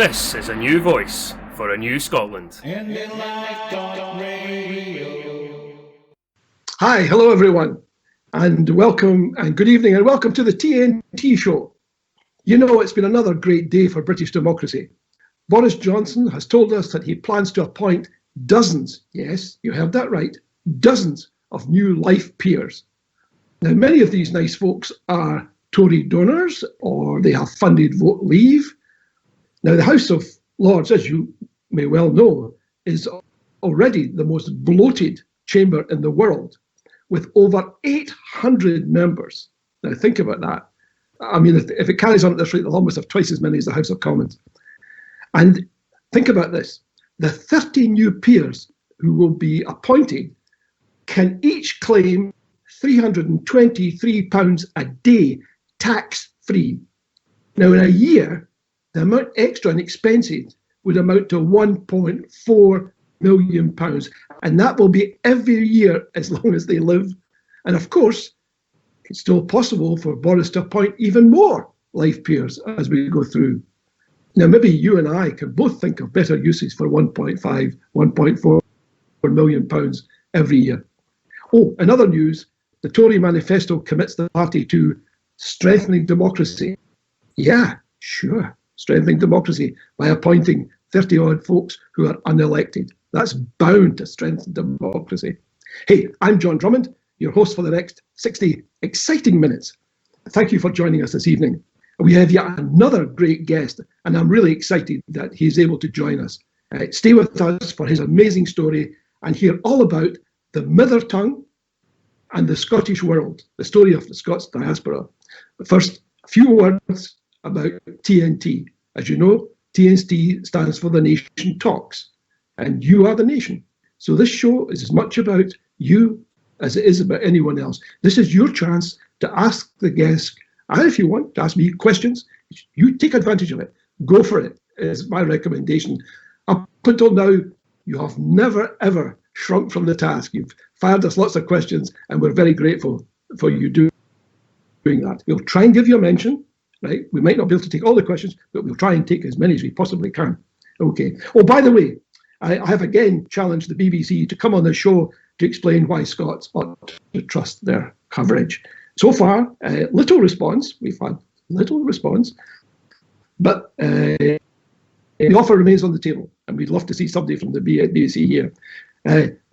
This is a new voice for a new Scotland. Hi, hello everyone, and welcome and good evening and welcome to the TNT Show. You know, it's been another great day for British democracy. Boris Johnson has told us that he plans to appoint dozens, yes, you heard that right, dozens of new life peers. Now, many of these nice folks are Tory donors or they have funded vote leave. Now, the House of Lords, as you may well know, is already the most bloated chamber in the world with over 800 members. Now, think about that. I mean, if it carries on at this rate, they'll almost have twice as many as the House of Commons. And think about this. The 30 new peers who will be appointed can each claim £323 a day tax-free. Now, in a year, the amount extra and expenses would amount to £1.4 million. And that will be every year as long as they live. And of course, it's still possible for Boris to appoint even more life peers as we go through. Now, maybe you and I can both think of better uses for £1.4 million every year. Oh, in other news, the Tory manifesto commits the party to strengthening democracy. Yeah, sure, strengthening democracy by appointing 30-odd folks who are unelected. That's bound to strengthen democracy. Hey, I'm John Drummond, your host for the next 60 exciting minutes. Thank you for joining us this evening. We have yet another great guest, and I'm really excited that he's able to join us. Stay with us for his amazing story and hear all about the mother tongue and the Scottish world, the story of the Scots diaspora. But first, a few words about TNT. As you know, TNT stands for The Nation Talks, and you are the nation. So this show is as much about you as it is about anyone else. This is your chance to ask the guest, and if you want to ask me questions, you take advantage of it. Go for it, is my recommendation. Up until now, you have never, ever shrunk from the task. You've fired us lots of questions, and we're very grateful for you doing that. We'll try and give you a mention, right? We might not be able to take all the questions, but we'll try and take as many as we possibly can. Okay. Oh, by the way, I have again challenged the BBC to come on the show to explain why Scots ought to trust their coverage. So far, little response. We've had little response, but the offer remains on the table, and we'd love to see somebody from the BBC here.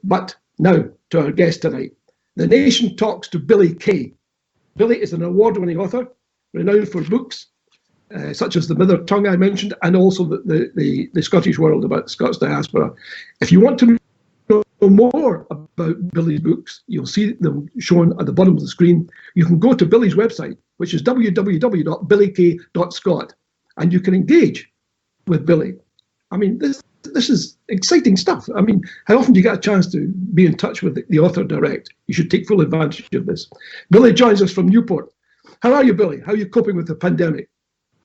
But now to our guest tonight. The Nation talks to Billy Kay. Billy is an award-winning author, renowned for books such as The Mother Tongue I mentioned, and also the Scottish world about the Scots diaspora. If you want to know more about Billy's books, you'll see them shown at the bottom of the screen. You can go to Billy's website, which is www.billykay.scot, and you can engage with Billy. I mean, this is exciting stuff. I mean, how often do you get a chance to be in touch with the author direct? You should take full advantage of this. Billy joins us from Newport. How are you, Billy? How are you coping with the pandemic?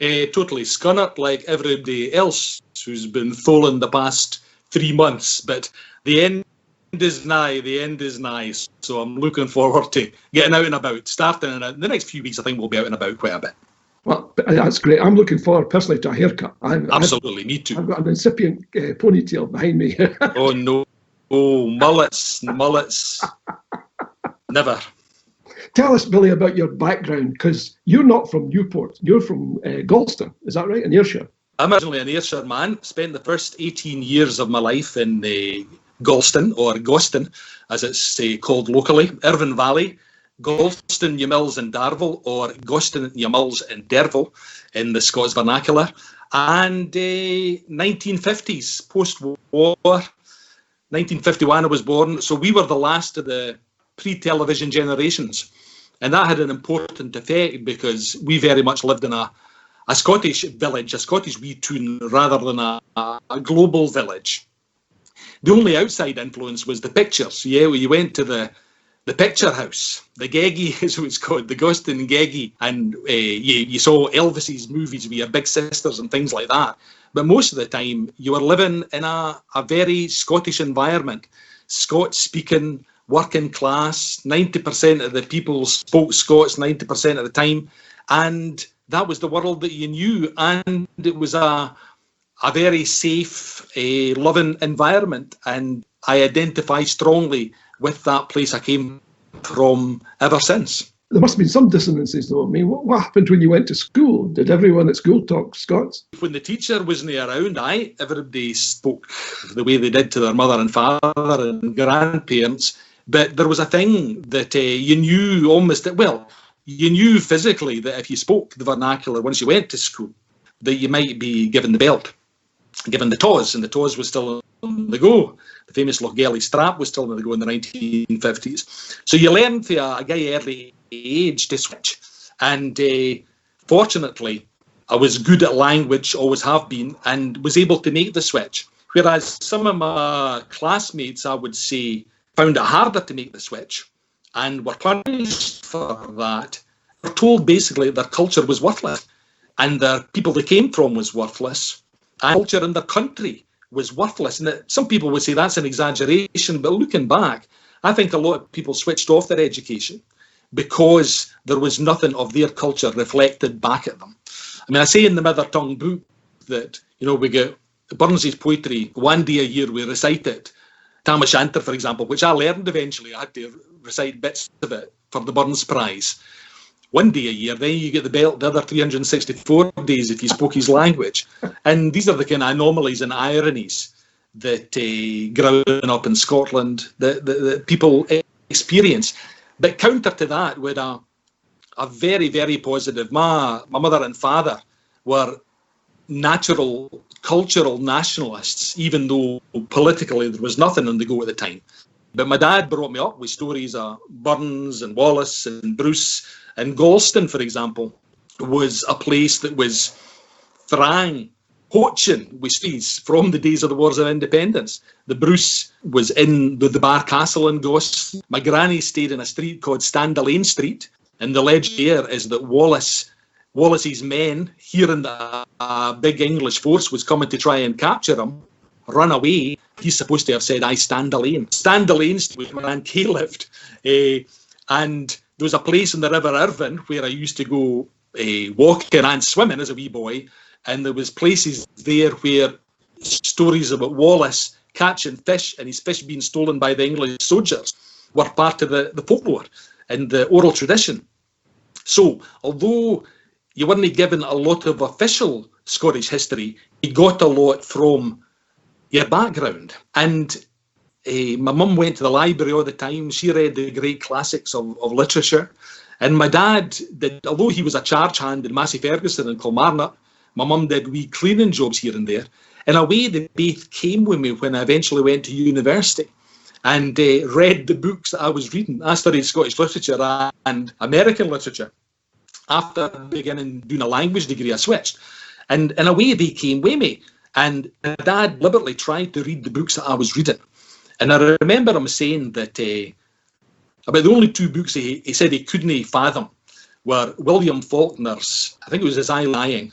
Totally scunnered like everybody else who's been falling the past 3 months. But the end is nigh. The end is nigh. So I'm looking forward to getting out and about. Starting in the next few weeks, I think we'll be out and about quite a bit. Well, that's great. I'm looking forward personally to a haircut. Absolutely, me too. I've got an incipient ponytail behind me. Oh no! Oh, mullets, never. Tell us, Billy, about your background, because you're not from Newport. You're from Galston, is that right, in Ayrshire? I'm originally an Ayrshire man. Spent the first 18 years of my life in Galston, or Goston, as it's called locally, Irvine Valley. Galston, Yamills and Darvel, or Goston, Yamills and Dervel in the Scots vernacular. And 1950s, post-war, 1951 I was born, so we were the last of the pre-television generations. And that had an important effect because we very much lived in a Scottish village, a Scottish wee town, rather than a global village. The only outside influence was the pictures. Yeah, you went to the picture house, the Geggy is what it's called, the Goston Geggy, and you saw Elvis's movies with your big sisters and things like that. But most of the time, you were living in a very Scottish environment, Scots-speaking, working class. 90% of the people spoke Scots 90% of the time, and that was the world that you knew. And it was a a very safe, loving environment, and I identify strongly with that place I came from ever since. There must have been some dissonances, though. I mean, what happened when you went to school? Did everyone at school talk Scots? When the teacher wasn't around, everybody spoke the way they did to their mother and father and grandparents. But there was a thing that you knew almost, you knew physically that if you spoke the vernacular once you went to school, that you might be given the belt, given the toz, and the toz was still on the go. The famous Lochgelly strap was still on the go in the 1950s. So you learned to a very early age to switch. And fortunately, I was good at language, always have been, and was able to make the switch. Whereas some of my classmates, I would say, found it harder to make the switch and were punished for that. Were told basically their culture was worthless and the people they came from was worthless and culture in their country was worthless. And some people would say that's an exaggeration, but looking back, I think a lot of people switched off their education because there was nothing of their culture reflected back at them. I mean, I say in the Mother Tongue book that, we get Burns's poetry, one day a year we recite it. Tam O'Shanter, for example, which I learned eventually. I had to recite bits of it for the Burns Prize. One day a year, then you get the belt the other 364 days if you spoke his language. And these are the kind of anomalies and ironies that growing up in Scotland, that people experience. But counter to that, with a very, very positive, my mother and father were natural cultural nationalists, even though politically there was nothing on the go at the time. But my dad brought me up with stories of Burns and Wallace and Bruce, and Galston, for example, was a place that was thrang, poaching with streets from the days of the Wars of Independence. The Bruce was in the Bar Castle in Galston. My granny stayed in a street called Standalane Street, and the legend there is that Wallace's men, hearing that a big English force was coming to try and capture him, run away. He's supposed to have said, I stand alone. Stand alone was where Aunt Kay lived. And there was a place in the River Irvine where I used to go walking and swimming as a wee boy. And there was places there where stories about Wallace catching fish and his fish being stolen by the English soldiers were part of the folklore and the oral tradition. So, although you weren't given a lot of official Scottish history, you got a lot from your background. And my mum went to the library all the time. She read the great classics of literature. And my dad did, although he was a charge hand in Massey Ferguson and Kilmarnock, my mum did wee cleaning jobs here and there. In a way, they both came with me when I eventually went to university and read the books that I was reading. I studied Scottish literature and American literature. After beginning doing a language degree, I switched. And in a way, they came with me. And my dad deliberately tried to read the books that I was reading. And I remember him saying that about the only two books he said he couldn't fathom were William Faulkner's, I think it was His Eye Lying,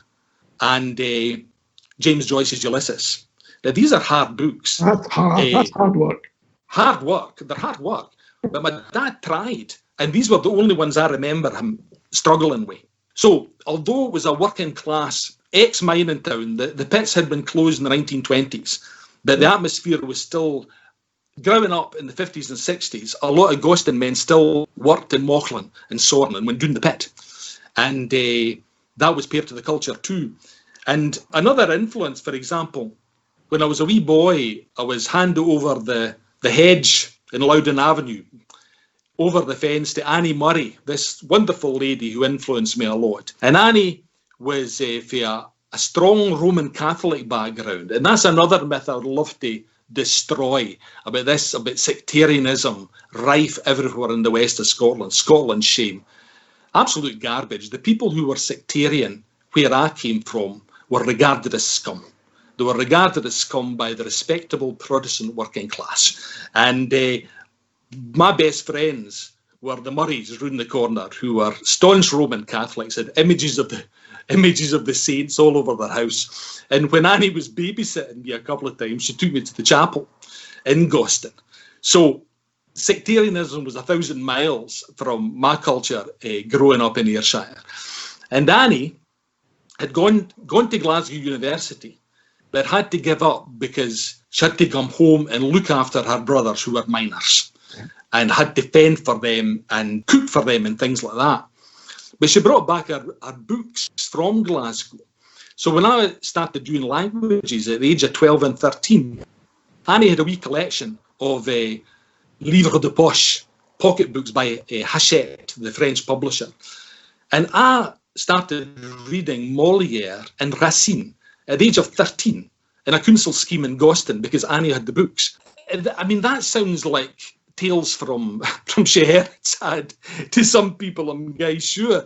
and James Joyce's Ulysses. Now, these are hard books. That's hard. That's hard work. Hard work. They're hard work. But my dad tried. And these were the only ones I remember him struggling with. So, although it was a working class ex-mining town, the pits had been closed in the 1920s, but the atmosphere was still, growing up in the 50s and 60s, a lot of Goston men still worked in Mauchline and Sorn when doing the pit. And that was part of the culture too. And another influence, for example, when I was a wee boy, I was handed over the hedge in Loudon Avenue, over the fence to Annie Murray, this wonderful lady who influenced me a lot. And Annie was for a strong Roman Catholic background. And that's another myth I'd love to destroy about this, about sectarianism rife everywhere in the west of Scotland. Scotland's shame. Absolute garbage. The people who were sectarian where I came from were regarded as scum. They were regarded as scum by the respectable Protestant working class. And my best friends were the Murrays round the corner, who were staunch Roman Catholics, had images of the saints all over their house. And when Annie was babysitting me a couple of times, she took me to the chapel in Goston. So sectarianism was 1,000 miles from my culture growing up in Ayrshire. And Annie had gone to Glasgow University but had to give up because she had to come home and look after her brothers who were minors, and had to fend for them and cook for them and things like that. But she brought back her books from Glasgow. So when I started doing languages at the age of 12 and 13, Annie had a wee collection of livres de poche, pocket books by Hachette, the French publisher. And I started reading Molière and Racine at the age of 13 in a council scheme in Goston because Annie had the books. I mean, that sounds like tales from Scheherazade to some people, I'm guys sure.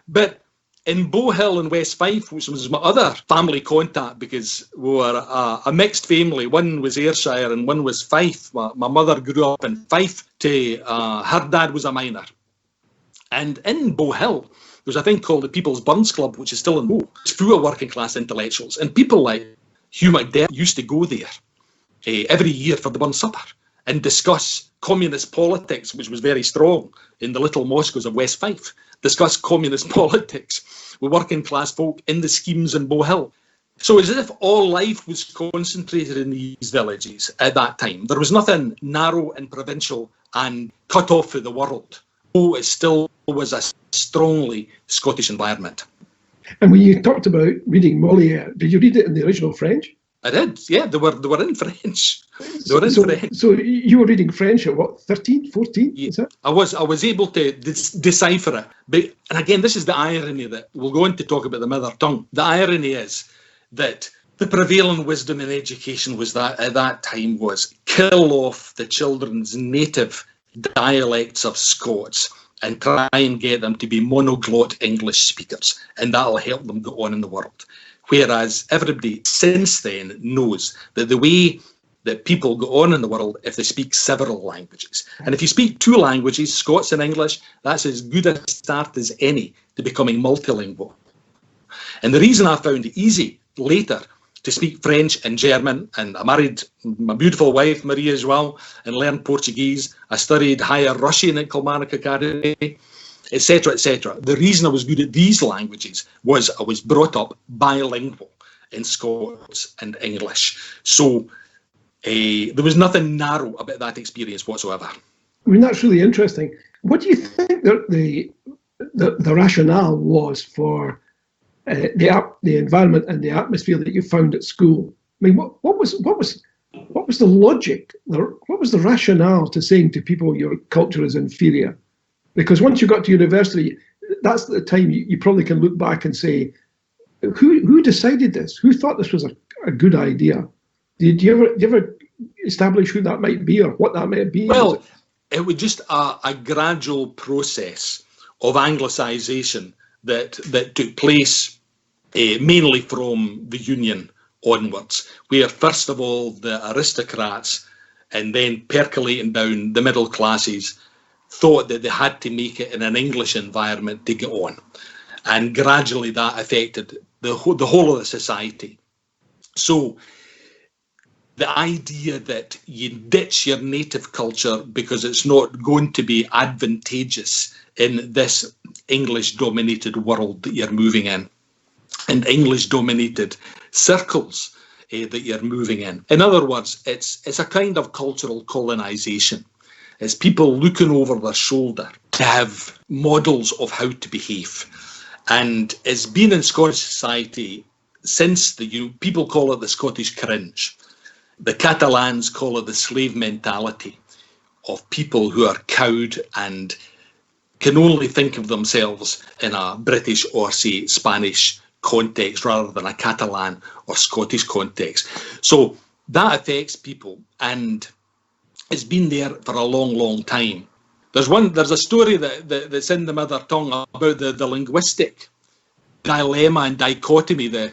But in Bow Hill in West Fife, which was my other family contact, because we were a mixed family, one was Ayrshire and one was Fife. My mother grew up in Fife. Her dad was a miner. And in Bow Hill, there's a thing called the People's Burns Club, which is still in Bow. It's full of working class intellectuals. And people like Hugh McDermott used to go there every year for the Burns Supper and discuss communist politics, which was very strong in the little Moscows of West Fife, discuss communist politics with working class folk in the schemes in Bow Hill. So it's as if all life was concentrated in these villages at that time. There was nothing narrow and provincial and cut off from the world. Oh, it still was a strongly Scottish environment. And when you talked about reading Molière, did you read it in the original French? I did, yeah, they were in French. They were in French. So you were reading French at what, 13, 14? Yeah, is that? I was able to decipher it. But, and again, this is the irony that we'll go on to talk about the mother tongue. The irony is that the prevailing wisdom in education was that at that time was kill off the children's native dialects of Scots and try and get them to be monoglot English speakers, and that'll help them go on in the world. Whereas everybody since then knows that the way that people go on in the world if they speak several languages. And if you speak two languages, Scots and English, that's as good a start as any to becoming multilingual. And the reason I found it easy later to speak French and German, and I married my beautiful wife, Maria, as well, and learned Portuguese. I studied higher Russian at Kilmarnock Academy, etc., etc. The reason I was good at these languages was I was brought up bilingual in Scots and English. So there was nothing narrow about that experience whatsoever. I mean, that's really interesting. What do you think that the rationale was for the environment and the atmosphere that you found at school? I mean, what was the logic? What was the rationale to saying to people your culture is inferior? Because once you got to university, that's the time you probably can look back and say, who decided this? Who thought this was a good idea? Did you ever establish who that might be or what that might be? Well, it was just a gradual process of Anglicisation that took place mainly from the Union onwards, where first of all the aristocrats and then percolating down the middle classes thought that they had to make it in an English environment to get on. And gradually that affected the whole of the society. So the idea that you ditch your native culture because it's not going to be advantageous in this English-dominated world that you're moving in, and English-dominated circles that you're moving in. In other words, it's a kind of cultural colonisation. It's people looking over their shoulder to have models of how to behave. And it's been in Scottish society since people call it the Scottish cringe. The Catalans call it the slave mentality of people who are cowed and can only think of themselves in a British or, say, Spanish context rather than a Catalan or Scottish context. So that affects people, and it's been there for a long, long time. There's a story that's in the mother tongue about the linguistic dilemma and dichotomy, the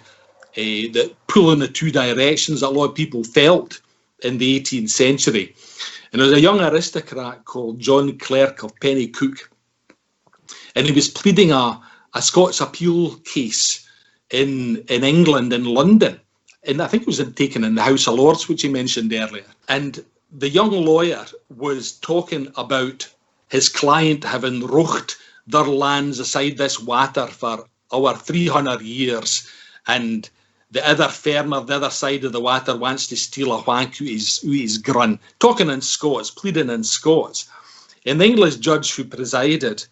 pull in the two directions that a lot of people felt in the 18th century. And there was a young aristocrat called John Clerk of Pennycook, and he was pleading a Scots appeal case in England, in London. And I think it was taken in the House of Lords, which he mentioned earlier. And the young lawyer was talking about his client having rocht their lands aside this water for over 300 years, and the other farmer, the other side of the water, wants to steal a whank out his grun, talking in Scots, pleading in Scots. And the English judge who presided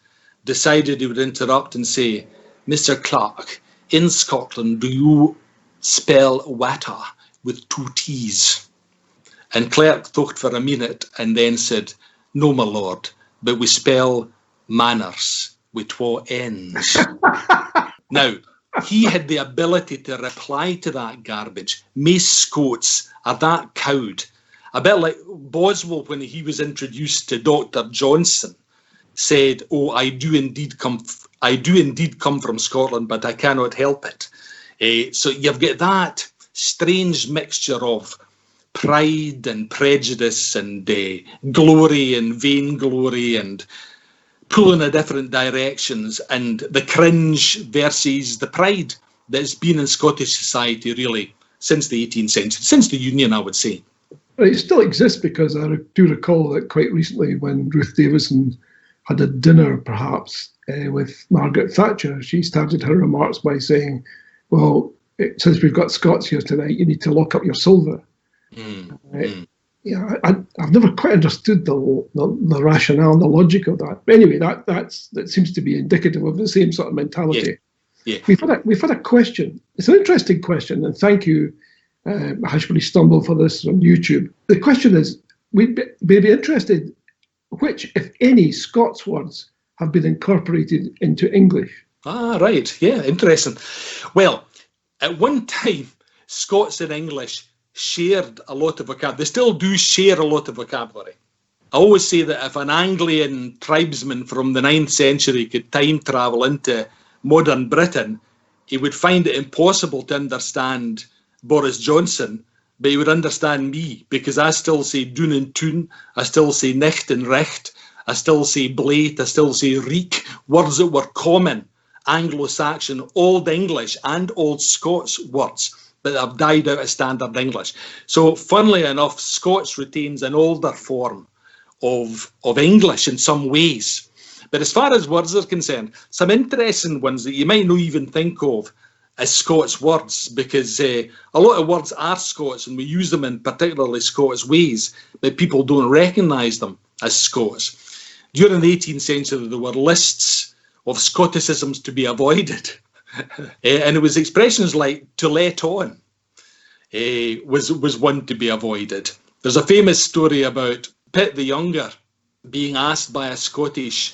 decided he would interrupt and say, Mr. Clark, in Scotland, do you spell water with 2 T's? And Clark thought for a minute and then said, no, my lord, but we spell manners with 2 N's. Now, he had the ability to reply to that garbage. Most Scots are that cowed. A bit like Boswell when he was introduced to Dr. Johnson said, oh, I do indeed come from Scotland, but I cannot help it. So you've got that strange mixture of pride and prejudice and glory and vainglory and pulling in different directions, and the cringe versus the pride that's been in Scottish society really since the 18th century, since the Union, I would say. Well, it still exists because I do recall that quite recently when Ruth Davidson had a dinner perhaps with Margaret Thatcher, she started her remarks by saying, well, since we've got Scots here tonight, you need to lock up your silver. Yeah, I've never quite understood the rationale and the logic of that. But anyway, that seems to be indicative of the same sort of mentality. Yeah. We've had a question. It's an interesting question, and thank you, Hashbury Stumble, for this on YouTube. The question is, we'd be interested, which, if any, Scots words have been incorporated into English? Ah, right. Yeah, interesting. Well, at one time, Scots and English shared a lot of vocabulary. They still do share a lot of vocabulary. I always say that if an Anglian tribesman from the 9th century could time travel into modern Britain, he would find it impossible to understand Boris Johnson, but he would understand me, because I still say dún and tún, I still say nicht and recht, I still say blate, I still say reek, words that were common Anglo-Saxon, Old English and Old Scots words that have died out of standard English. So funnily enough, Scots retains an older form of English in some ways. But as far as words are concerned, some interesting ones that you might not even think of as Scots words, because a lot of words are Scots and we use them in particularly Scots ways, but people don't recognise them as Scots. During the 18th century, there were lists of Scotticisms to be avoided. And it was expressions like to let on was one to be avoided. There's a famous story about Pitt the Younger being asked by a Scottish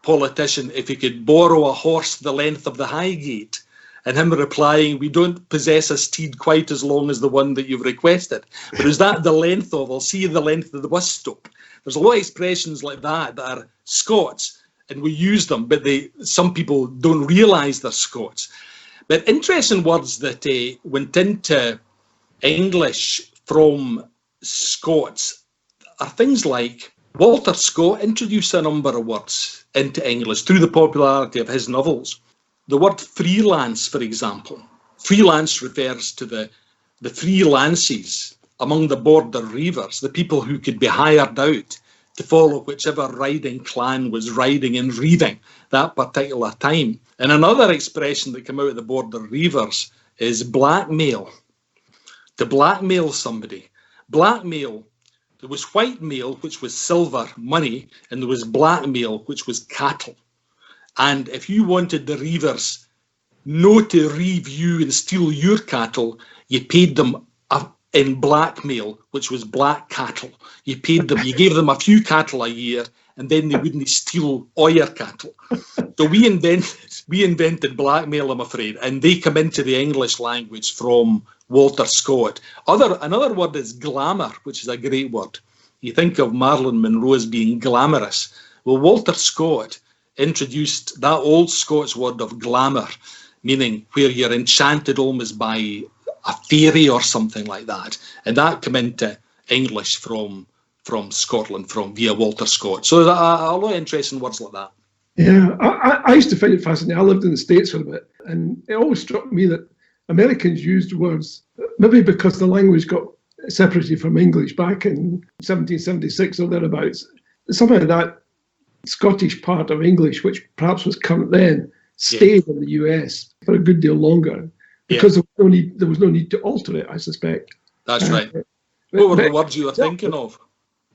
politician if he could borrow a horse the length of the Highgate, and him replying, we don't possess a steed quite as long as the one that you've requested. But is that the length of, I'll see the length of the bus stop. There's a lot of expressions like that are Scots, and we use them, but some people don't realise they're Scots. But interesting words that went into English from Scots are things like Walter Scott introduced a number of words into English through the popularity of his novels. The word freelance, for example. Freelance refers to the freelances among the border reivers, the people who could be hired out to follow whichever riding clan was riding and reiving that particular time. And another expression that came out of the border reivers is blackmail. To blackmail somebody. Blackmail, there was white mail, which was silver, money, and there was blackmail, which was cattle. And if you wanted the reivers not to reave you and steal your cattle, you paid them in blackmail, which was black cattle. You paid them, you gave them a few cattle a year, and then they wouldn't steal all your cattle. So we invented blackmail, I'm afraid, and they come into the English language from Walter Scott. Another word is glamour, which is a great word. You think of Marilyn Monroe as being glamorous. Well, Walter Scott introduced that old Scots word of glamour, meaning where you're enchanted almost by a fairy or something like that. And that came into English from Scotland, via Walter Scott. So there's a lot of interesting words like that. Yeah, I used to find it fascinating. I lived in the States for a bit, and it always struck me that Americans used words, maybe because the language got separated from English back in 1776 or thereabouts. Somehow that Scottish part of English, which perhaps was current then, stayed in the US for a good deal longer. because there was no need to alter it, I suspect. That's right. What were the words you were thinking of?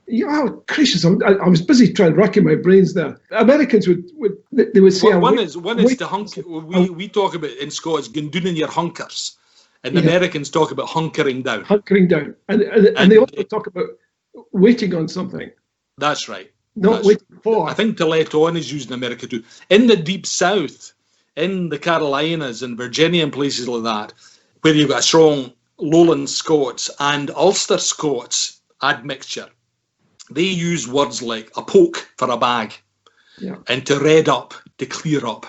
Yeah, oh, gracious! I was busy racking my brains there. Americans would say one is to hunker. We talk about in Scots going down in your hunkers, and the Americans talk about hunkering down. Hunkering down, and they also talk about waiting on something. That's right. Not waiting for. I think to let on is used in America too. In the deep South, in the Carolinas and Virginia and places like that, where you've got a strong Lowland Scots and Ulster Scots admixture, they use words like a poke for a bag, and to red up, to clear up.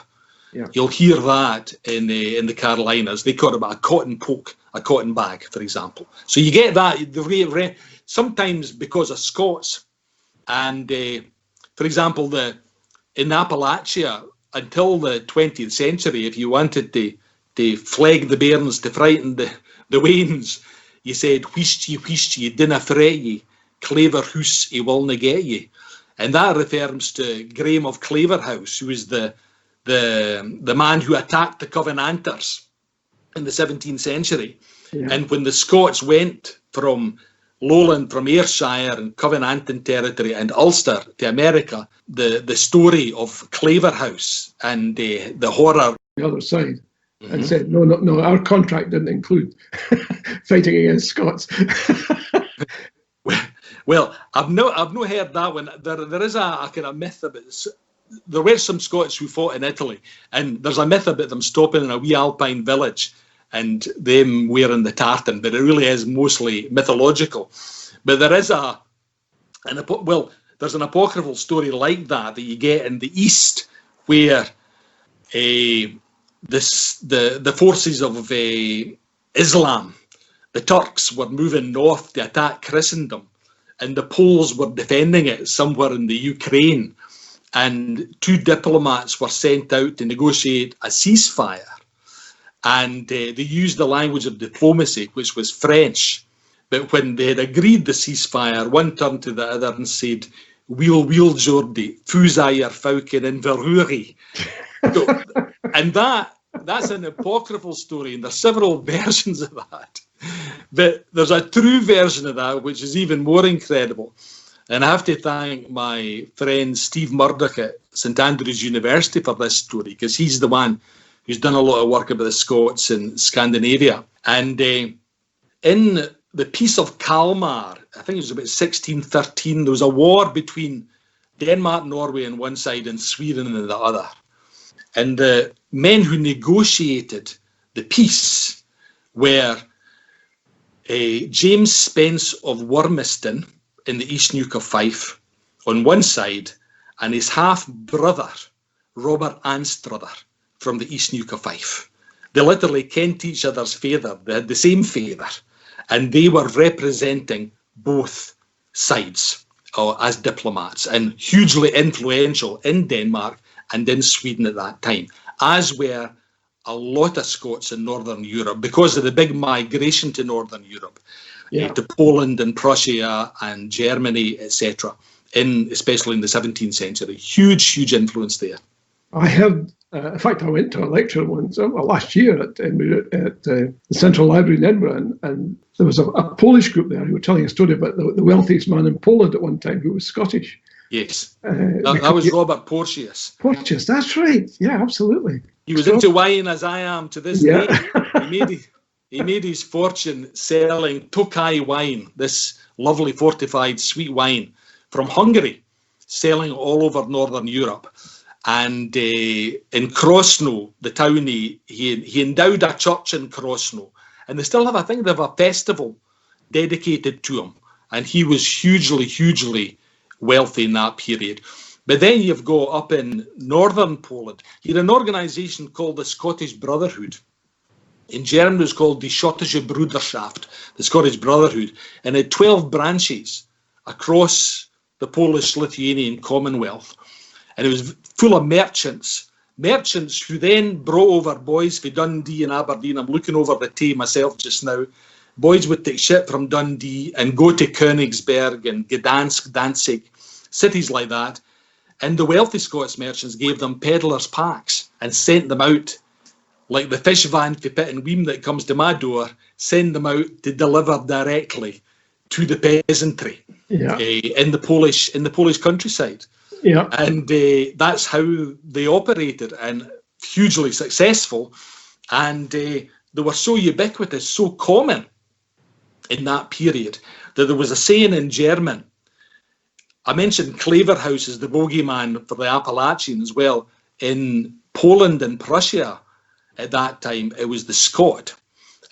Yeah. You'll hear that in the Carolinas. They call it a cotton poke, a cotton bag, for example. So you get that sometimes because of Scots, and for example, in Appalachia until the 20th century, if you wanted to flag the bairns, to frighten the wains, you said wheesht ye, dinna fret ye. Claver hoose, he will na get ye, and that refers to Graham of Claverhouse, who was the man who attacked the Covenanters in the 17th century. Yeah. And when the Scots went from Lowland, from Ayrshire and Covenanting territory and Ulster to America, the story of Claverhouse and the horror. The other side, and said, no, our contract didn't include fighting against Scots. Well, I've not heard that one. There is a kind of myth about this. There were some Scots who fought in Italy, and there's a myth about them stopping in a wee alpine village and them wearing the tartan, but it really is mostly mythological. But there is there's an apocryphal story like that you get in the East, where the forces of Islam, the Turks, were moving north to attack Christendom, and the Poles were defending it somewhere in the Ukraine, and 2 diplomats were sent out to negotiate a ceasefire, and they used the language of diplomacy, which was French. But when they had agreed the ceasefire, one turned to the other and said, "Wheel, Jordi, fusayer fauken in verhuri." And that's an apocryphal story, and there's several versions of that. But there's a true version of that, which is even more incredible. And I have to thank my friend Steve Murdoch at St Andrews University for this story, because he's the one who's done a lot of work about the Scots in Scandinavia. And in the Peace of Kalmar, I think it was about 1613, there was a war between Denmark, Norway on one side and Sweden on the other. And the men who negotiated the peace were James Spence of Wormiston in the East Neuk of Fife on one side, and his half-brother, Robert Anstruther, from the East Neuk of Fife. They literally kent each other's father. They had the same father, and they were representing both sides as diplomats, and hugely influential in Denmark and in Sweden at that time, as were a lot of Scots in Northern Europe because of the big migration to Northern Europe, to Poland and Prussia and Germany, etc., especially in the 17th century. Huge influence there. I have, in fact, I went to a lecture once, last year at the Central Library in Edinburgh, and there was a Polish group there who were telling a story about the wealthiest man in Poland at one time who was Scottish. Yes, that was Robert Porteous. Porteous, that's right. Yeah, absolutely. He was into wine as I am to this day. He made his fortune selling Tokai wine, this lovely fortified sweet wine from Hungary, selling all over Northern Europe. And in Krosno, the town, he endowed a church in Krosno. And they still have, I think they have a festival dedicated to him. And he was hugely wealthy in that period. But then you've got up in northern Poland, you had an organisation called the Scottish Brotherhood. In German it was called die Schottische Bruderschaft, the Scottish Brotherhood, and it had 12 branches across the Polish-Lithuanian Commonwealth. And it was full of merchants who then brought over boys from Dundee and Aberdeen. I'm looking over the Tay myself just now. Boys would take ship from Dundee and go to Königsberg and Gdansk, Danzig, cities like that. And the wealthy Scots merchants gave them peddlers' packs and sent them out like the fish van for Pitt and Weem that comes to my door, send them out to deliver directly to the peasantry in the Polish countryside. Yeah. And that's how they operated, and hugely successful. And they were so ubiquitous, so common in that period, that there was a saying in German. I mentioned Claverhouse as the bogeyman for the Appalachian as well. In Poland and Prussia at that time, it was the Scot.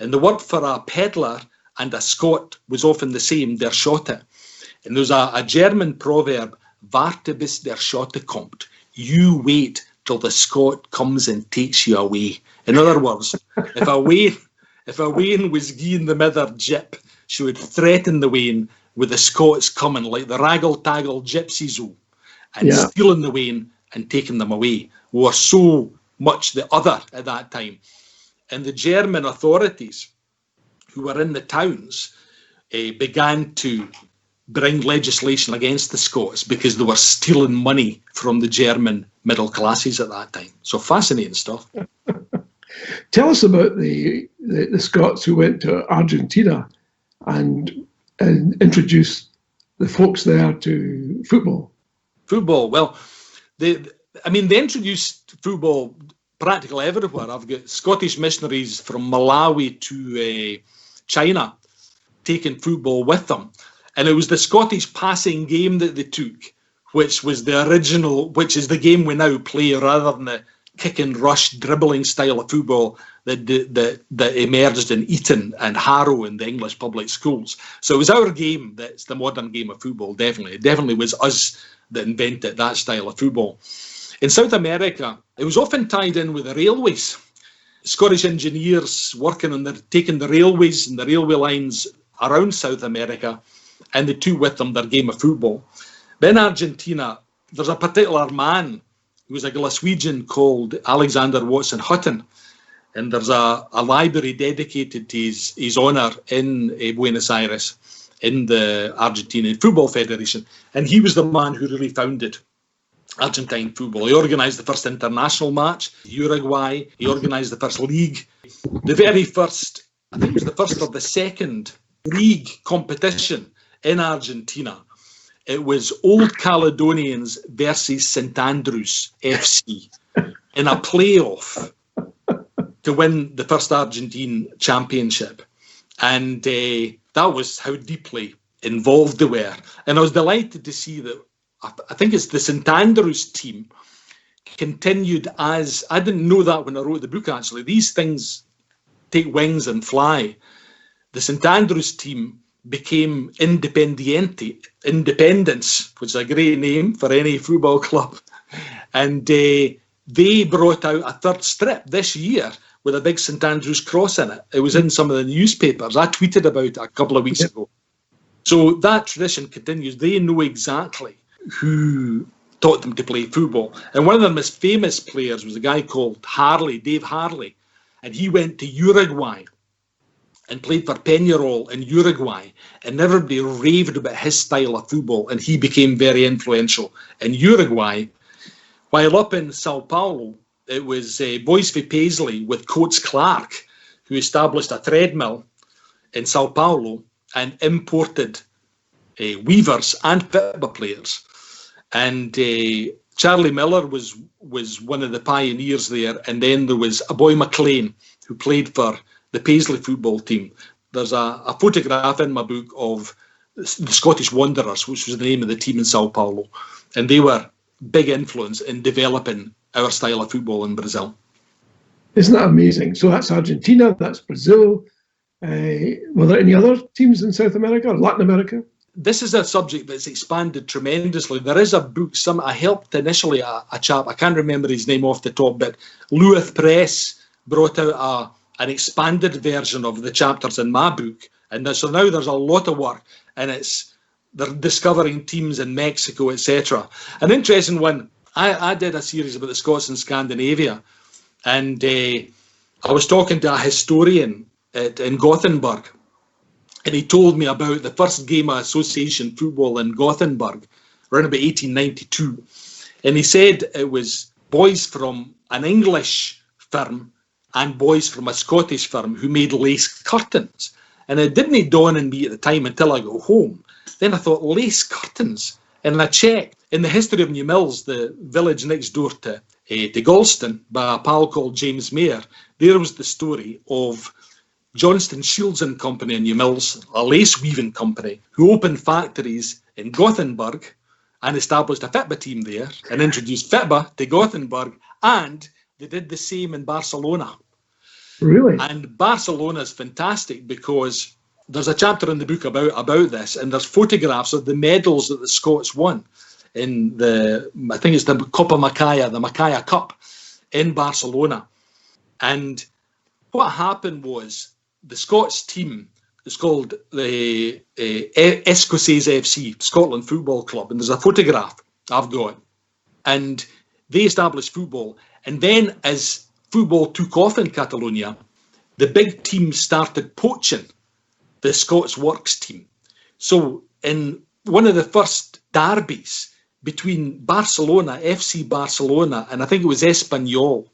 And the word for a peddler and a Scot was often the same, der Schotte. And there's a German proverb, warte bis der Schotte kommt. You wait till the Scot comes and takes you away. In other words, if a Wayne was gieing the mither jip, she would threaten the Wayne with the Scots coming like the raggle-taggle gypsies and stealing the Wayne and taking them away. We were so much the other at that time. And the German authorities who were in the towns began to bring legislation against the Scots because they were stealing money from the German middle classes at that time. So fascinating stuff. Tell us about the Scots who went to Argentina and introduced the folks there to football. Football, well, they introduced football practically everywhere. I've got Scottish missionaries from Malawi to China taking football with them. And it was the Scottish passing game that they took, which was the original, which is the game we now play rather than the kick and rush dribbling style of football that emerged in Eton and Harrow in the English public schools. So it was our game that's the modern game of football, definitely. It definitely was us that invented that style of football. In South America, it was often tied in with the railways. Scottish engineers working on taking the railways and the railway lines around South America, and they took with them their game of football. But in Argentina, there's a particular man who was a Glaswegian called Alexander Watson Hutton, and there's a library dedicated to his honour in Buenos Aires, in the Argentine Football Federation, and he was the man who really founded Argentine football. He organised the first international match, Uruguay. He organised the first league. The very first, I think it was the first or the second league competition in Argentina. It was Old Caledonians versus St Andrews FC in a playoff to win the first Argentine championship. And that was how deeply involved they were. And I was delighted to see that, I think it's the St Andrews team continued as, I didn't know that when I wrote the book actually, these things take wings and fly. The St Andrews team became Independence, which is a great name for any football club. And they brought out a third strip this year with a big St Andrews cross in it. It was in some of the newspapers. I tweeted about it a couple of weeks ago. So that tradition continues. They know exactly who taught them to play football. And one of their most famous players was a guy called Harley, Dave Harley. And he went to Uruguay and played for Peñarol in Uruguay. And everybody raved about his style of football. And he became very influential in Uruguay. While up in Sao Paulo, it was Boys v Paisley with Coates Clark, who established a treadmill in Sao Paulo and imported weavers and football players. And Charlie Miller was one of the pioneers there. And then there was a boy McLean who played for the Paisley football team. There's a photograph in my book of the Scottish Wanderers, which was the name of the team in Sao Paulo. And they were big influence in developing our style of football in Brazil. Isn't that amazing? So that's Argentina, that's Brazil. Were there any other teams in South America or Latin America? This is a subject that's expanded tremendously. There is a book, I helped initially a chap, I can't remember his name off the top, but Lewith Press brought out an expanded version of the chapters in my book. And so now there's a lot of work, and they're discovering teams in Mexico, etc. An interesting one, I did a series about the Scots in Scandinavia, and I was talking to a historian in Gothenburg, and he told me about the first game of association football in Gothenburg, around about 1892. And he said it was boys from an English firm and boys from a Scottish firm who made lace curtains. And it didn't dawn on me at the time until I got home. Then I thought, lace curtains? And I checked. In the history of New Mills, the village next door to Galston, by a pal called James Mayer, there was the story of Johnston Shields and Company in New Mills, a lace weaving company, who opened factories in Gothenburg and established a Fitba team there and introduced Fitba to Gothenburg, and they did the same in Barcelona. Really? And Barcelona is fantastic because there's a chapter in the book about this, and there's photographs of the medals that the Scots won in I think it's the Copa Macaya, the Macaya Cup in Barcelona. And what happened was the Scots team is called the Escocese FC, Scotland Football Club, and there's a photograph I've got. And they established football. And then as football took off in Catalonia, the big teams started poaching the Scots Works team. So in one of the first derbies between Barcelona, FC Barcelona, and I think it was Espanyol,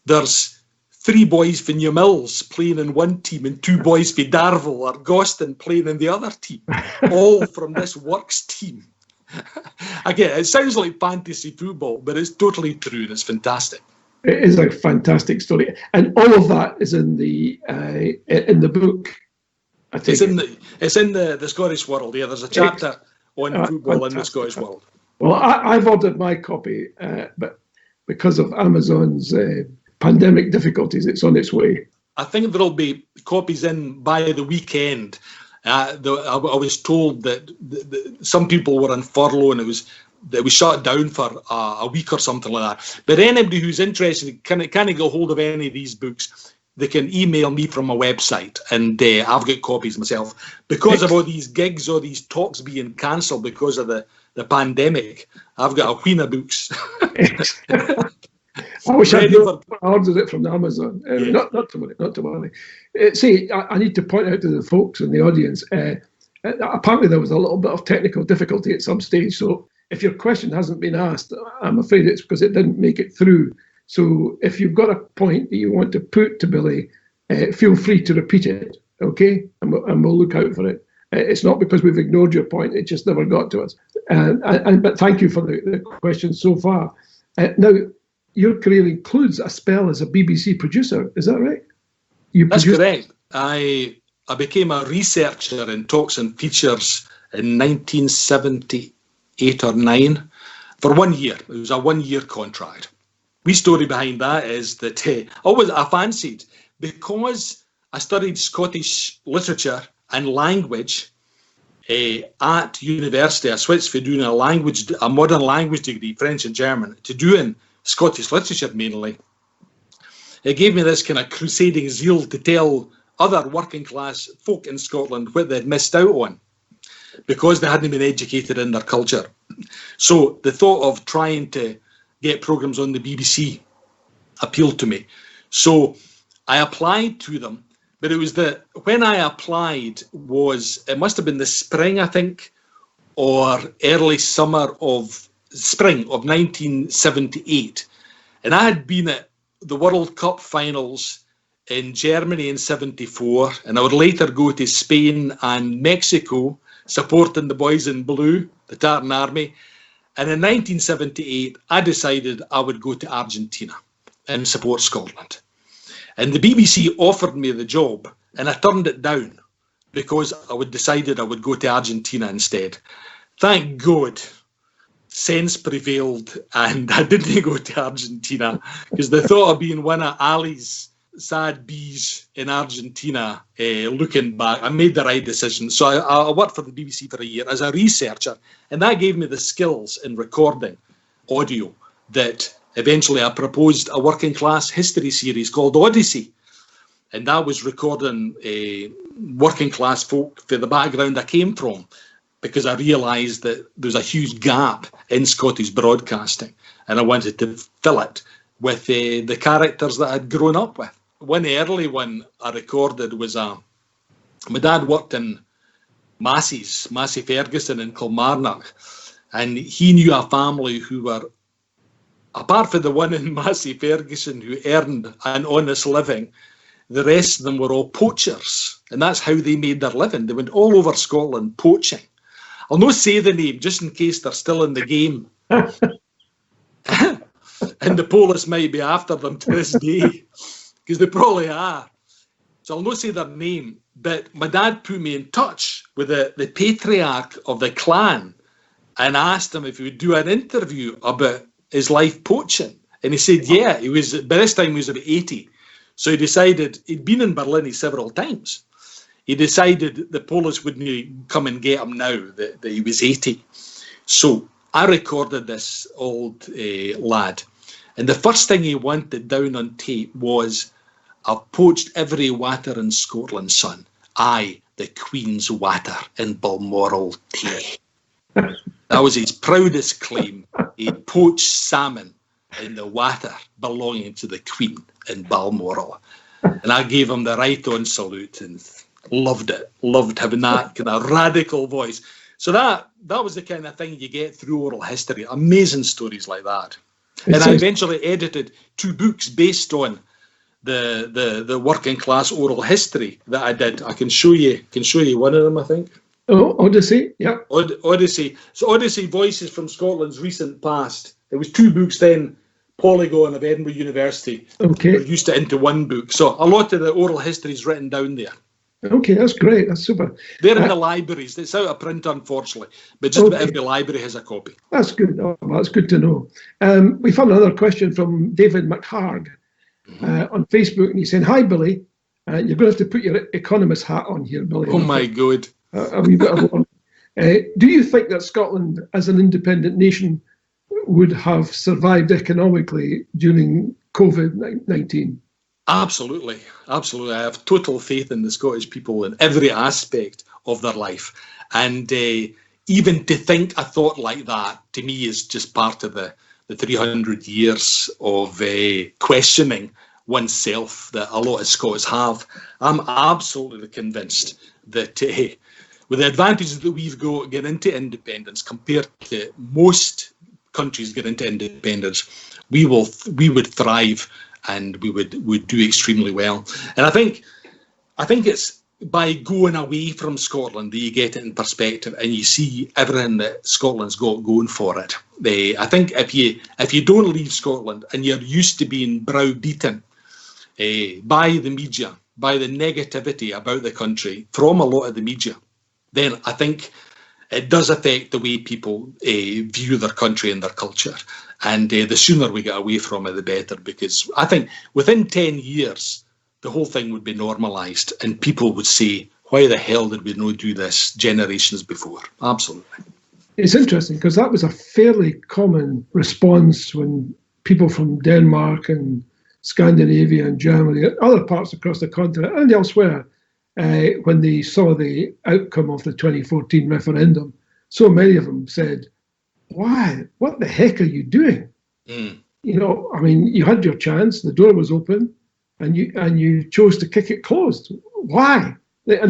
there's 3 boys from New Mills playing in one team and 2 boys from Darvel or Goston playing in the other team, all from this Works team. Again, it sounds like fantasy football, but it's totally true and it's fantastic. It is a fantastic story, and all of that is in the book. It's in the Scottish World. Yeah, there's a chapter on football in the Scottish World. Well, I've ordered my copy, but because of Amazon's pandemic difficulties, it's on its way. I think there'll be copies in by the weekend. I was told that some people were on furlough and it was shut down for a week or something like that. But anybody who's interested can get hold of any of these books, they can email me from my website, and I've got copies myself. Because of all these gigs or these talks being cancelled because of the pandemic, I've got a wheen of books. I wish I ordered it from Amazon. Not to worry. See, I need to point out to the folks in the audience, apparently there was a little bit of technical difficulty at some stage, so if your question hasn't been asked, I'm afraid it's because it didn't make it through. So if you've got a point that you want to put to Billy, feel free to repeat it, okay? And we'll look out for it. It's not because we've ignored your point, it just never got to us. But thank you for the question so far. Now, your career includes a spell as a BBC producer, is that right? That's correct. I became a researcher in talks and features in 1978 or 9 for 1 year. It was a 1-year contract. Wee story behind that is that I fancied, because I studied Scottish literature and language at university. I switched from doing a modern language degree, French and German, to doing Scottish literature mainly. It gave me this kind of crusading zeal to tell other working class folk in Scotland what they'd missed out on because they hadn't been educated in their culture. So the thought of trying to get programmes on the BBC appealed to me. So I applied to them, but it was when I applied it must have been the spring, I think, or early summer of 1978. And I had been at the World Cup finals in Germany in 74, and I would later go to Spain and Mexico supporting the boys in blue, the Tartan Army. And in 1978, I decided I would go to Argentina and support Scotland. And the BBC offered me the job, and I turned it down because I decided I would go to Argentina instead. Thank God, sense prevailed, and I didn't go to Argentina because the thought of being one of Ali's sad bees in Argentina, looking back, I made the right decision. So I worked for the BBC for a year as a researcher, and that gave me the skills in recording audio that eventually I proposed a working class history series called Odyssey. And that was recording working class folk for the background I came from, because I realised that there's a huge gap in Scottish broadcasting, and I wanted to fill it with the characters that I'd grown up with. One early one I recorded was my dad worked in Massey Ferguson in Kilmarnock, and he knew a family who were apart from the one in Massey Ferguson who earned an honest living, the rest of them were all poachers, and that's how they made their living. They went all over Scotland poaching. I'll not say the name just in case they're still in the game. And the police might be after them to this day, because they probably are. So I'll not say their name, but my dad put me in touch with the patriarch of the clan and asked him if he would do an interview about his life poaching. And he said, yeah, by this time he was about 80. So he decided, he'd been in Berlin several times. He decided the police wouldn't come and get him now that he was 80. So I recorded this old lad. And the first thing he wanted down on tape was, I've poached every water in Scotland, son. I, the Queen's water in Balmoral tea. That was his proudest claim. He poached salmon in the water belonging to the Queen in Balmoral. And I gave him the right on salute and loved it. Loved having that kind of radical voice. So that was the kind of thing you get through oral history. Amazing stories like that. And I eventually edited 2 books based on the working class oral history that I did. I can show you one of them, I think. Oh, Odyssey, yeah. Odyssey. So Odyssey, Voices from Scotland's Recent Past. It was 2 books then, Polygon of Edinburgh University. Okay. Reduced it into 1 book. So a lot of the oral history is written down there. Okay, that's great. That's super. They're in the libraries. It's out of print, unfortunately. But just about every library has a copy. That's good. Oh, that's good to know. We've had another question from David McHarg on Facebook, and he's saying, "Hi, Billy. You're going to have to put your economist hat on here, Billy." Oh, my God. A wee bit of one. Do you think that Scotland, as an independent nation, would have survived economically during COVID-19? Absolutely. Absolutely. I have total faith in the Scottish people in every aspect of their life. And even to think a thought like that, to me, is just part of the 300 years of questioning oneself that a lot of Scots have. I'm absolutely convinced that with the advantages that we've got getting into independence compared to most countries getting into independence, we would thrive and we would do extremely well. And I think it's by going away from Scotland that you get it in perspective and you see everything that Scotland's got going for it. I think if you don't leave Scotland and you're used to being browbeaten by the media, by the negativity about the country from a lot of the media, then I think it does affect the way people view their country and their culture. And the sooner we get away from it, the better, because I think within 10 years, the whole thing would be normalised and people would say, why the hell did we not do this generations before? Absolutely. It's interesting because that was a fairly common response when people from Denmark and Scandinavia and Germany, other parts across the continent and elsewhere, when they saw the outcome of the 2014 referendum, so many of them said, why? What the heck are you doing? You know, I mean, you had your chance, the door was open, and you chose to kick it closed. Why? They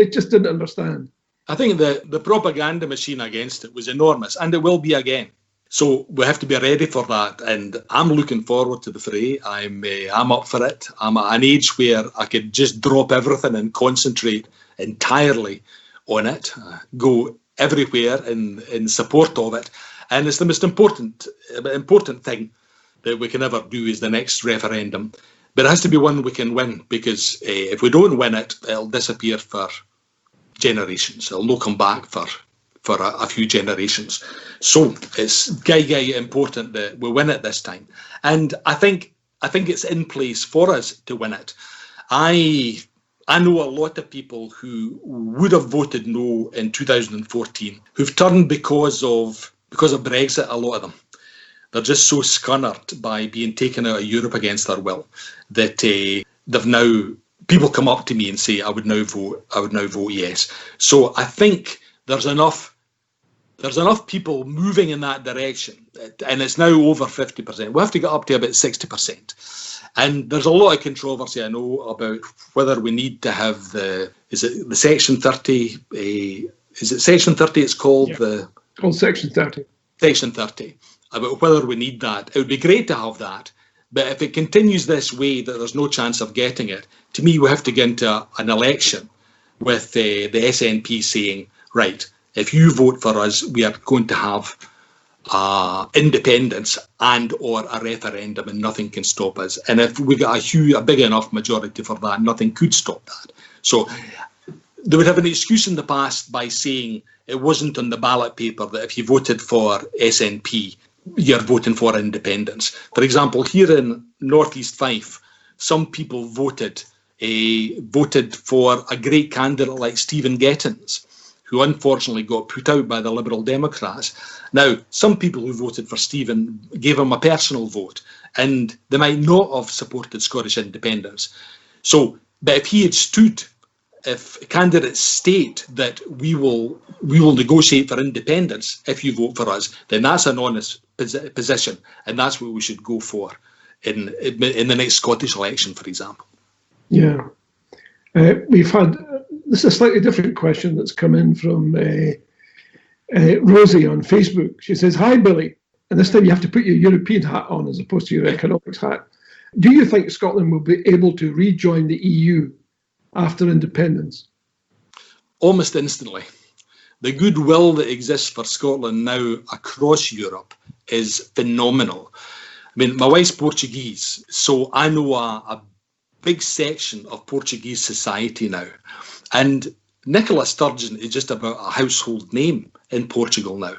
just didn't understand. I think the propaganda machine against it was enormous, and it will be again. So we have to be ready for that, and I'm looking forward to the fray. I'm up for it. I'm at an age where I could just drop everything and concentrate entirely on it, go everywhere in support of it. And it's the most important thing that we can ever do is the next referendum. But it has to be one we can win, because if we don't win it, it'll disappear for generations. It'll not come back for a few generations. So it's important that we win it this time. And I think it's in place for us to win it. I know a lot of people who would have voted no in 2014, who've turned because of Brexit, a lot of them. They're just so scunnered by being taken out of Europe against their will that they've now, people come up to me and say, I would now vote yes. So I think there's enough people moving in that direction, and it's now over 50%. We have to get up to about 60%. And there's a lot of controversy, I know, about whether we need to have the Section 30, is it Section 30 it's called? Yeah. Called Section 30. Section 30. about whether we need that. It would be great to have that. But if it continues this way, that there's no chance of getting it, to me, we have to get into an election with the SNP saying, right, if you vote for us, we are going to have independence and or a referendum, and nothing can stop us. And if we got a big enough majority for that, nothing could stop that. So they would have an excuse in the past by saying it wasn't on the ballot paper that if you voted for SNP, you're voting for independence. For example, here in North East Fife, some people voted for a great candidate like Stephen Gettins, who unfortunately got put out by the Liberal Democrats. Now, some people who voted for Stephen gave him a personal vote, and they might not have supported Scottish independence. So, but if he had stood, if candidates state that we will negotiate for independence if you vote for us, then that's an honest position, and that's what we should go for in the next Scottish election, for example. Yeah, we've had, this is a slightly different question that's come in from Rosie on Facebook. She says, "Hi Billy," and this time you have to put your European hat on as opposed to your economics hat. "Do you think Scotland will be able to rejoin the EU after independence?" Almost instantly. The goodwill that exists for Scotland now across Europe is phenomenal. I mean, my wife's Portuguese, so I know a big section of Portuguese society now. And Nicola Sturgeon is just about a household name in Portugal now.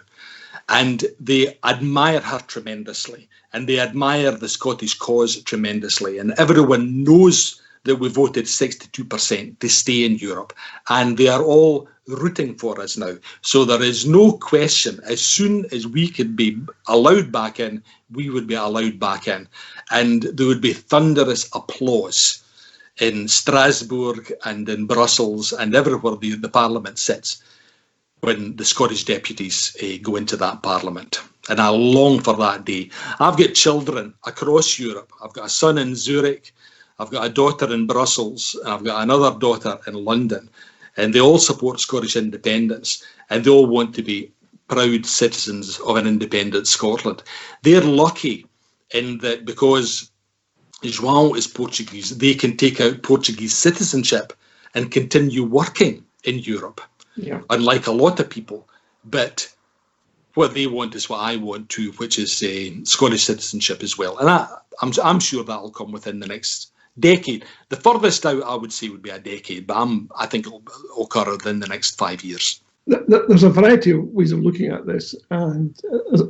And they admire her tremendously, and they admire the Scottish cause tremendously. And everyone knows that we voted 62% to stay in Europe, and they are all rooting for us now. So there is no question, as soon as we could be allowed back in, we would be allowed back in. And there would be thunderous applause in Strasbourg and in Brussels and everywhere the Parliament sits when the Scottish deputies go into that Parliament. And I long for that day. I've got children across Europe. I've got a son in Zurich, I've got a daughter in Brussels, and I've got another daughter in London. And they all support Scottish independence, and they all want to be proud citizens of an independent Scotland. They're lucky in that because João is Portuguese, they can take out Portuguese citizenship and continue working in Europe, unlike a lot of people. But what they want is what I want too, which is Scottish citizenship as well. And I'm sure that'll come within the next decade. The furthest out I would say would be a decade, but I think it'll occur within the next 5 years. There's a variety of ways of looking at this, and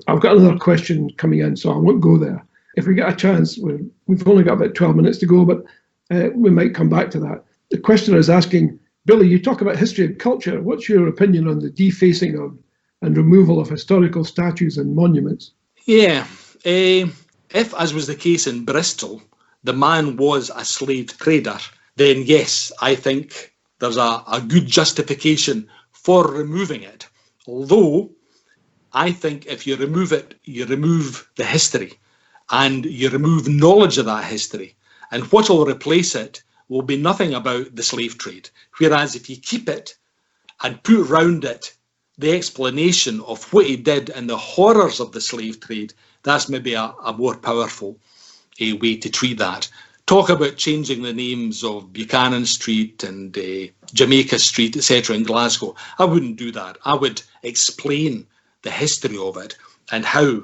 I've got another question coming in, so I won't go there. If we get a chance, we've only got about 12 minutes to go, but we might come back to that. The questioner is asking, Billy, you talk about history and culture. What's your opinion on the defacing of and removal of historical statues and monuments? Yeah, if, as was the case in Bristol, the man was a slave trader, then yes, I think there's a good justification for removing it. Although, I think if you remove it, you remove the history and you remove knowledge of that history. And what will replace it will be nothing about the slave trade. Whereas if you keep it and put around it the explanation of what he did and the horrors of the slave trade, that's maybe a more powerful way to treat that. Talk about changing the names of Buchanan Street and Jamaica Street, etc. in Glasgow. I wouldn't do that. I would explain the history of it and how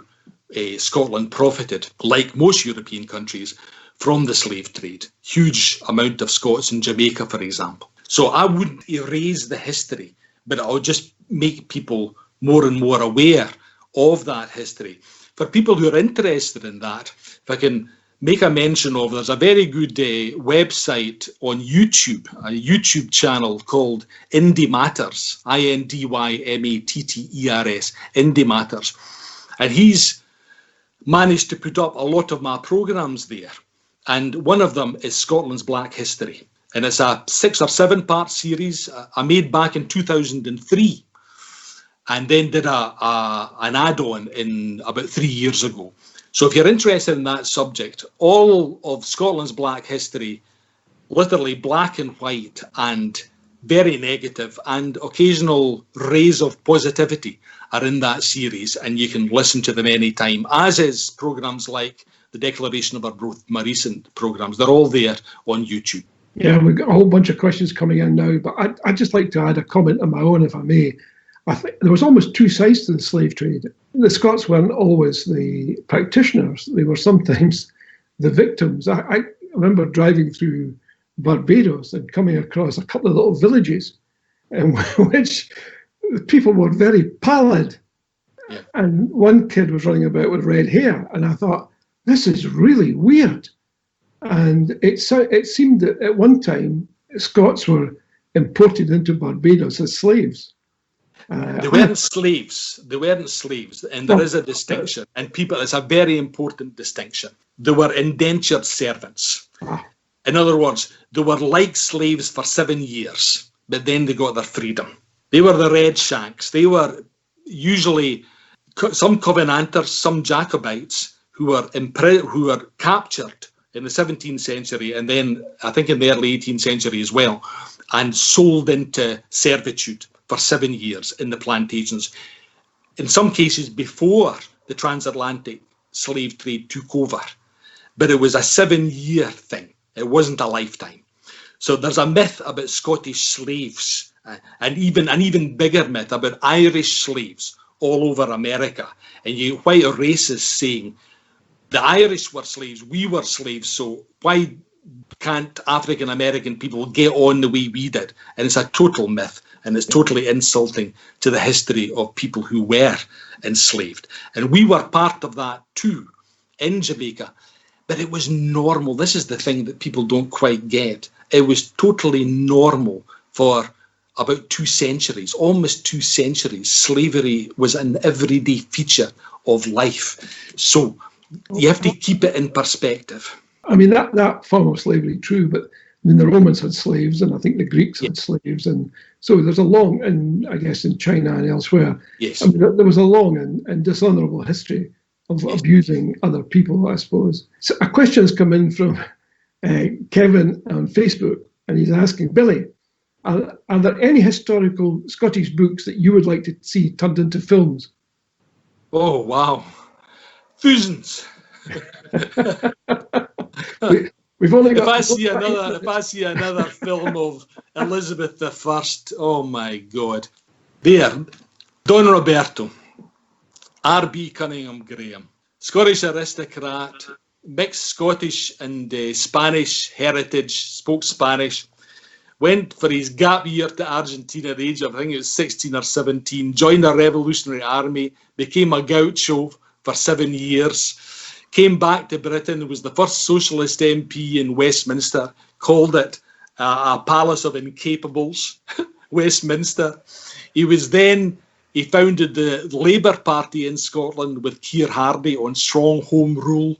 Scotland profited, like most European countries, from the slave trade. Huge amount of Scots in Jamaica, for example. So I wouldn't erase the history, but I would just make people more and more aware of that history. For people who are interested in that, if I can make a mention of, there's a very good website on YouTube, a YouTube channel called Indy Matters, INDYMATTERS, Indy Matters. And he's managed to put up a lot of my programs there. And one of them is Scotland's Black History. And it's a 6 or 7 part series I made back in 2003. And then did an add-on in about 3 years ago. So if you're interested in that subject, all of Scotland's Black History, literally black and white and very negative, and occasional rays of positivity are in that series, and you can listen to them anytime, as is programmes like the Declaration of Arbroath, my recent programmes. They're all there on YouTube. Yeah, we've got a whole bunch of questions coming in now, but I'd just like to add a comment of my own, if I may. I think there was almost two sides to the slave trade. The Scots weren't always the practitioners. They were sometimes the victims. I remember driving through Barbados and coming across a couple of little villages in which people were very pallid. Yeah. And one kid was running about with red hair, and I thought, this is really weird. And it seemed that at one time, Scots were imported into Barbados as slaves. They weren't slaves. They weren't slaves. And there is a distinction. And it's a very important distinction. They were indentured servants. In other words, they were like slaves for 7 years, but then they got their freedom. They were the Red Shanks. They were usually some Covenanters, some Jacobites who were captured in the 17th century, and then I think in the early 18th century as well, and sold into servitude for 7 years in the plantations. In some cases before the transatlantic slave trade took over, but it was a 7-year thing. It wasn't a lifetime. So there's a myth about Scottish slaves, and an even bigger myth about Irish slaves all over America. And you white racists saying, the Irish were slaves, we were slaves, so why can't African American people get on the way we did? And it's a total myth, and it's totally insulting to the history of people who were enslaved. And we were part of that too in Jamaica, but it was normal. This is the thing that people don't quite get. It was totally normal for about 2 centuries, almost 2 centuries. Slavery was an everyday feature of life. So you have to keep it in perspective. I mean, that form of slavery, true, but I mean, the Romans had slaves, and I think the Greeks had slaves, and so there's a long, and I guess in China and elsewhere, yes, I mean, there was a long and dishonourable history of abusing other people, I suppose. So a question has come in from Kevin on Facebook, and he's asking, Billy, are there any historical Scottish books that you would like to see turned into films? Oh, wow. Thousands. We've only got. If I see another film of Elizabeth I, oh my God! There, Don Roberto, R.B. Cunningham Graham, Scottish aristocrat, mixed Scottish and Spanish heritage, spoke Spanish. Went for his gap year to Argentina at the age of, I think it was 16 or 17. Joined the Revolutionary Army, became a gaucho for 7 years. Came back to Britain, was the first socialist MP in Westminster, called it a palace of incapables, Westminster. He founded the Labour Party in Scotland with Keir Hardie on strong home rule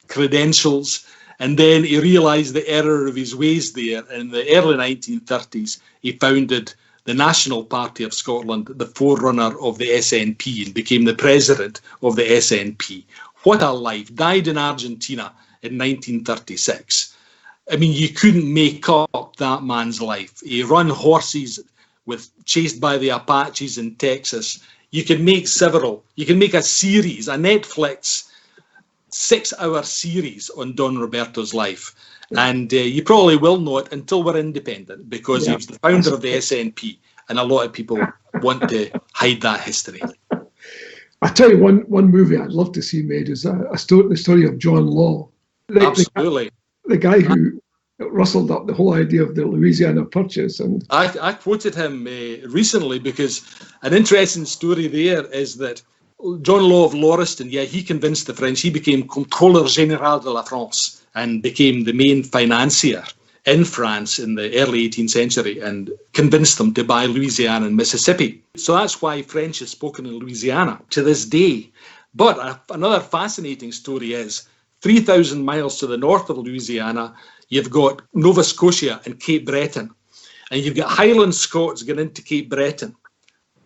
credentials. And then he realised the error of his ways there. In the early 1930s, he founded the National Party of Scotland, the forerunner of the SNP, and became the president of the SNP. What a life. Died in Argentina in 1936. I mean, you couldn't make up that man's life. He run horses chased by the Apaches in Texas. You can make several. You can make a series, a Netflix 6-hour series on Don Roberto's life. And you probably will not until we're independent, because he was the founder of the SNP, and a lot of people want to hide that history. I tell you, one movie I'd love to see made is the story of John Law. Absolutely. The guy who rustled up the whole idea of the Louisiana Purchase. And I quoted him recently, because an interesting story there is that John Law of Lauriston, he convinced the French. He became Contrôleur Général de la France and became the main financier in France in the early 18th century, and convinced them to buy Louisiana and Mississippi. So that's why French is spoken in Louisiana to this day. But another fascinating story is 3,000 miles to the north of Louisiana, you've got Nova Scotia and Cape Breton. And you've got Highland Scots going into Cape Breton.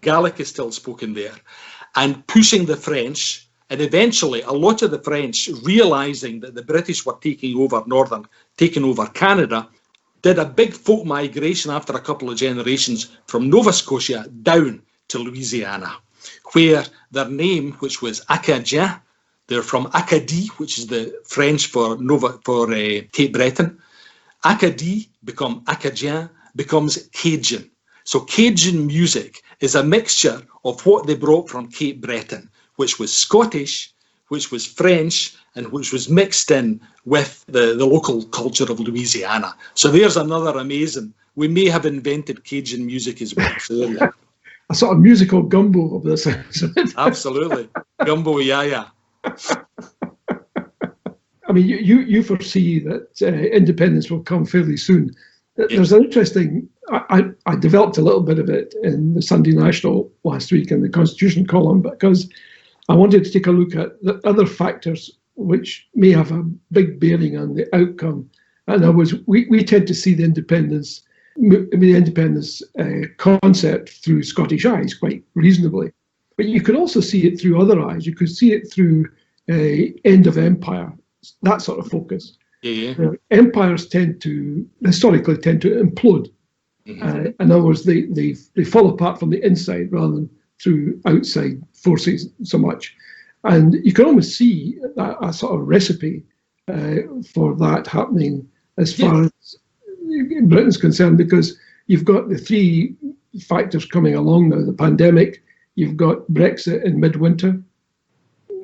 Gaelic is still spoken there. And pushing the French. And eventually, a lot of the French, realising that the British were taking over Canada, did a big folk migration after a couple of generations from Nova Scotia down to Louisiana, where their name, which was Acadien, they're from Acadie, which is the French for Cape Breton. Acadie Acadien becomes Cajun. So Cajun music is a mixture of what they brought from Cape Breton, which was Scottish, which was French, and which was mixed in with the local culture of Louisiana. So there's another amazing. We may have invented Cajun music as well. So there you go. A sort of musical gumbo of this. Absolutely. Gumbo, yeah. I mean, you foresee that independence will come fairly soon. There's an interesting, I developed a little bit of it in the Sunday National last week in the Constitution column, because I wanted to take a look at the other factors which may have a big bearing on the outcome. And we tend to see the independence concept through Scottish eyes quite reasonably. But you could also see it through other eyes. You could see it through end of empire, that sort of focus. Yeah. Empires historically tend to implode. In other words, they fall apart from the inside rather than through outside forces so much. And you can almost see a sort of recipe for that happening as far as Britain's concerned, because you've got the three factors coming along now: the pandemic, you've got Brexit in midwinter.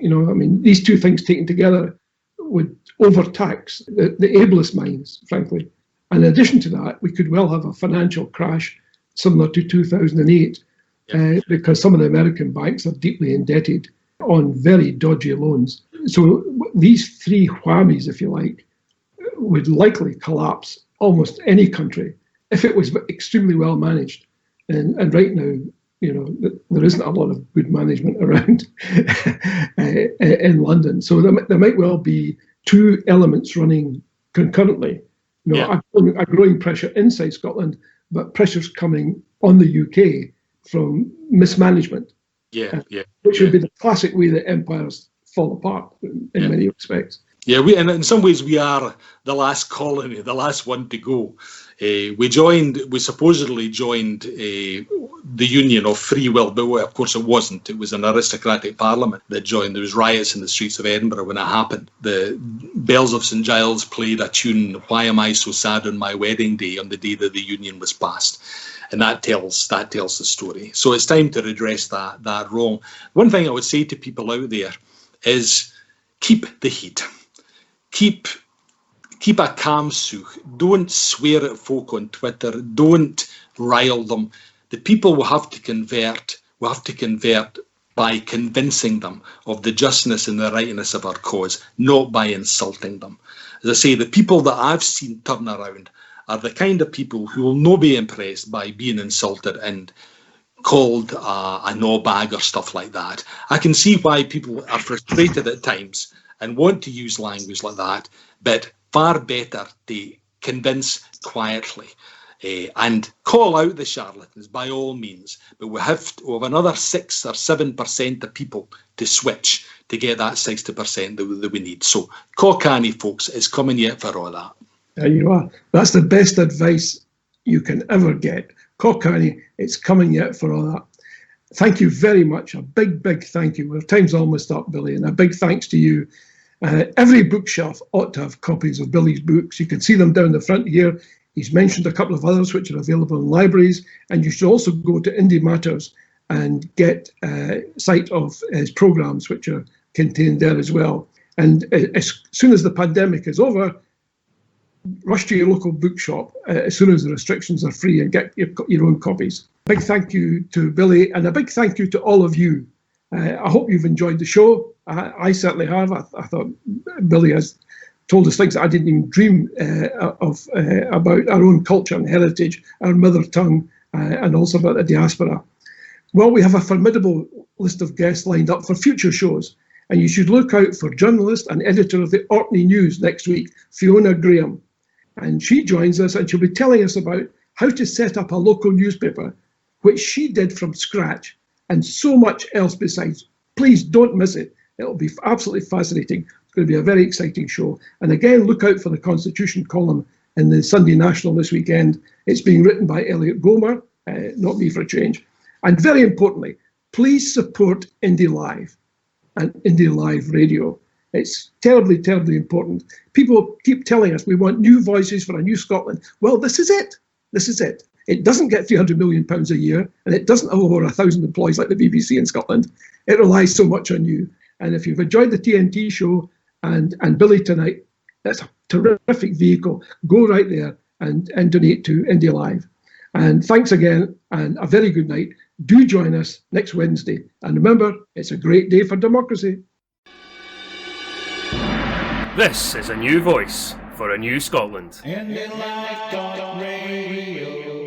I mean, these two things taken together would overtax the ablest minds, frankly. And in addition to that, we could well have a financial crash similar to 2008, because some of the American banks are deeply indebted on very dodgy loans. So these three whammies, if you like, would likely collapse almost any country if it was extremely well managed. And right now, there isn't a lot of good management around in London. So there might well be two elements running concurrently. A growing pressure inside Scotland, but pressures coming on the UK from mismanagement. Which would be the classic way that empires fall apart in many respects. Yeah, and in some ways we are the last colony, the last one to go. We supposedly joined the Union of Free Will, but of course it wasn't. It was an aristocratic parliament that joined. There was riots in the streets of Edinburgh when it happened. The bells of St Giles played a tune, "Why Am I So Sad on My Wedding Day," on the day that the Union was passed. And that tells the story. So it's time to redress that wrong. One thing I would say to people out there is keep the heat. Keep a calm sough. Don't swear at folk on Twitter. Don't rile them. The people will have to convert. We'll have to convert by convincing them of the justness and the rightness of our cause, not by insulting them. As I say, the people that I've seen turn around are the kind of people who will not be impressed by being insulted and called a no-bag or stuff like that. I can see why people are frustrated at times and want to use language like that, but far better to convince quietly and call out the charlatans by all means. But we have another 6 or 7% of people to switch to get that 60% that we need. So, Cockani, folks, is coming yet for all that. There you are. That's the best advice you can ever get. Cockani, it's coming yet for all that. Thank you very much. A big, big thank you. Well, time's almost up, Billy, and a big thanks to you. Every bookshelf ought to have copies of Billy's books. You can see them down the front here. He's mentioned a couple of others which are available in libraries, and you should also go to Indie Matters and get sight of his programs, which are contained there as well. And as soon as the pandemic is over, rush to your local bookshop as soon as the restrictions are free and get your own copies. Big thank you to Billy, and a big thank you to all of you. I hope you've enjoyed the show. I certainly have. I thought Billy has told us things that I didn't even dream of about our own culture and heritage, our mother tongue, and also about the diaspora. Well, we have a formidable list of guests lined up for future shows, and you should look out for journalist and editor of the Orkney News next week, Fiona Graham. And she joins us, and she'll be telling us about how to set up a local newspaper, which she did from scratch, and so much else besides. Please don't miss it. It'll be absolutely fascinating. It's going to be a very exciting show. And again, look out for the Constitution column in the Sunday National this weekend. It's being written by Elliot Gomer, not me for a change. And very importantly, please support IndyLive and IndyLive Radio. It's terribly, terribly important. People keep telling us we want new voices for a new Scotland. Well, this is it. This is it. It doesn't get £300 million a year, and it doesn't have over 1,000 employees like the BBC in Scotland. It relies so much on you. And if you've enjoyed the TNT show and Billy tonight, that's a terrific vehicle. Go right there and donate to IndyLive. And thanks again, and a very good night. Do join us next Wednesday. And remember, it's a great day for democracy. This is a new voice for a new Scotland. Indylive.radio.